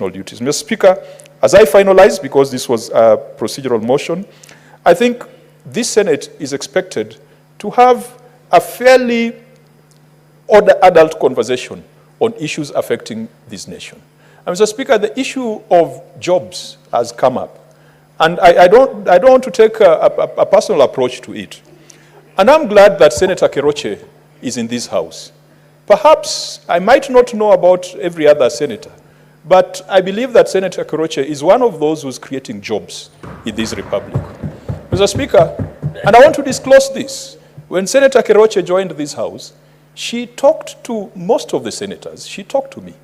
duties. Mr. Speaker, as I finalize, because this was a procedural motion, I think this Senate is expected to have a fairly adult conversation on issues affecting this nation. And Mr. Speaker, the issue of jobs has come up. And I don't want to take a personal approach to it. And I'm glad that Senator Keroche is in this House. Perhaps I might not know about every other senator, but I believe that Senator Keroche is one of those who's creating jobs in this republic. Mr. Speaker, and I want to disclose this. When Senator Keroche joined this House, she talked to most of the senators. She talked to me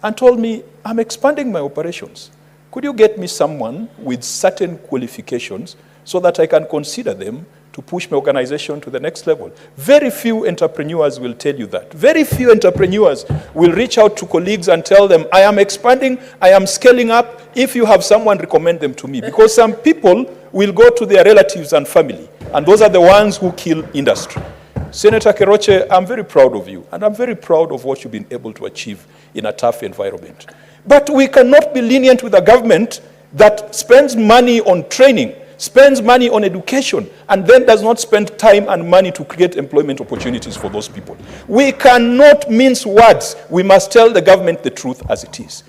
and told me, I'm expanding my operations. Could you get me someone with certain qualifications so that I can consider them to push my organization to the next level? Very few entrepreneurs will tell you that. Very few entrepreneurs will reach out to colleagues and tell them, I am expanding, I am scaling up. If you have someone, recommend them to me. Because some people will go to their relatives and family, and those are the ones who kill industry. Senator Keroche, I'm very proud of you, and I'm very proud of what you've been able to achieve in a tough environment. But we cannot be lenient with a government that spends money on training, spends money on education, and then does not spend time and money to create employment opportunities for those people. We cannot mince words. We must tell the government the truth as it is.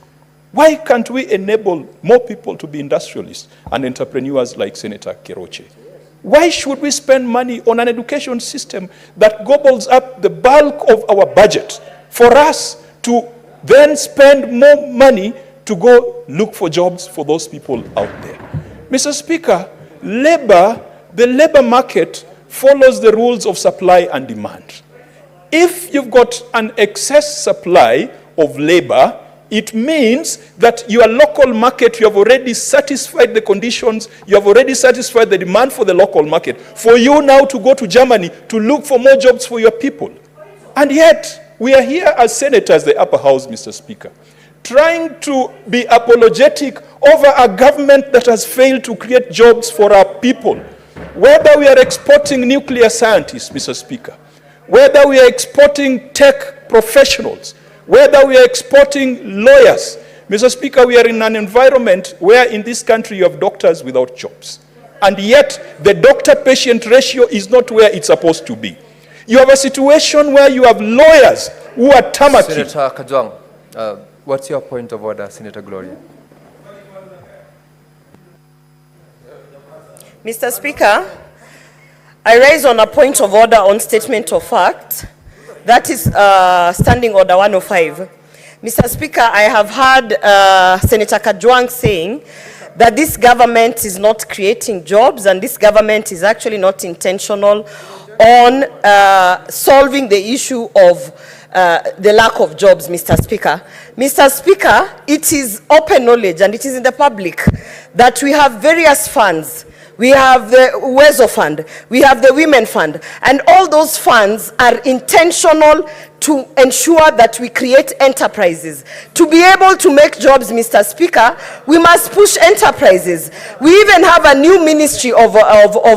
Why can't we enable more people to be industrialists and entrepreneurs like Senator Keroche? Why should we spend money on an education system that gobbles up the bulk of our budget for us to then spend more money to go look for jobs for those people out there? Mr. Speaker, the labor market follows the rules of supply and demand. If you've got an excess supply of labor, it means that your local market, you have already satisfied the conditions, you have already satisfied the demand for the local market. For you now to go to Germany to look for more jobs for your people. And yet, we are here as senators, the upper house, Mr. Speaker, trying to be apologetic over a government that has failed to create jobs for our people. Whether we are exporting nuclear scientists, Mr. Speaker, whether we are exporting tech professionals, whether we are exporting lawyers. Mr. Speaker, we are in an environment where in this country you have doctors without jobs. And yet the doctor-patient ratio is not where it's supposed to be. You have a situation where you have lawyers who are tarmacking. Senator Kajwang, what's your point of order, Senator Gloria? Mr. Speaker, I raise on a point of order on statement of fact. That is Standing Order 105. Mr. Speaker, I have heard Senator Kajwang saying that this government is not creating jobs and this government is actually not intentional on solving the issue of the lack of jobs, Mr. Speaker. Mr. Speaker, it is open knowledge and it is in the public that we have various funds. We have the Uwezo Fund, we have the Women Fund, and all those funds are intentional to ensure that we create enterprises. To be able to make jobs, Mr. Speaker, we must push enterprises. We even have a new ministry of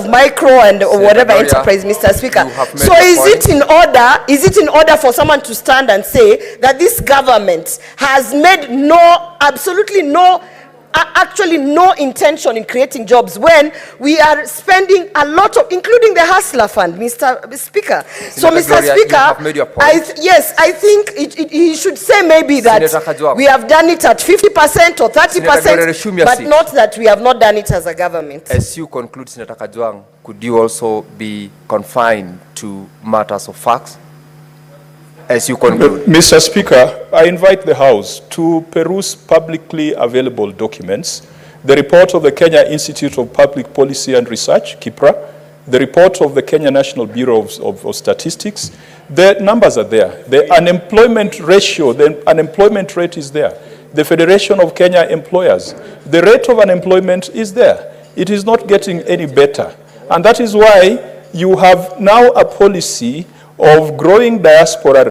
micro and whatever enterprise, Mr. Speaker. So is it in order for someone to stand and say that this government has made actually no intention in creating jobs when we are spending a lot of, including the Hustler Fund, Mr. Speaker. So, Mr. Gloria, Speaker, you have made your point. yes, I think he should say maybe that we have done it at 50% or 30%, but not that we have not done it as a government. As you conclude, Senator Kajwang, could you also be confined to matters of facts? As you conclude. Mr. Speaker, I invite the House to peruse publicly available documents, the report of the Kenya Institute of Public Policy and Research, KIPRA, the report of the Kenya National Bureau of Statistics. The numbers are there. The unemployment ratio, the unemployment rate is there. The Federation of Kenya Employers, the rate of unemployment is there. It is not getting any better. And that is why you have now a policy of growing diaspora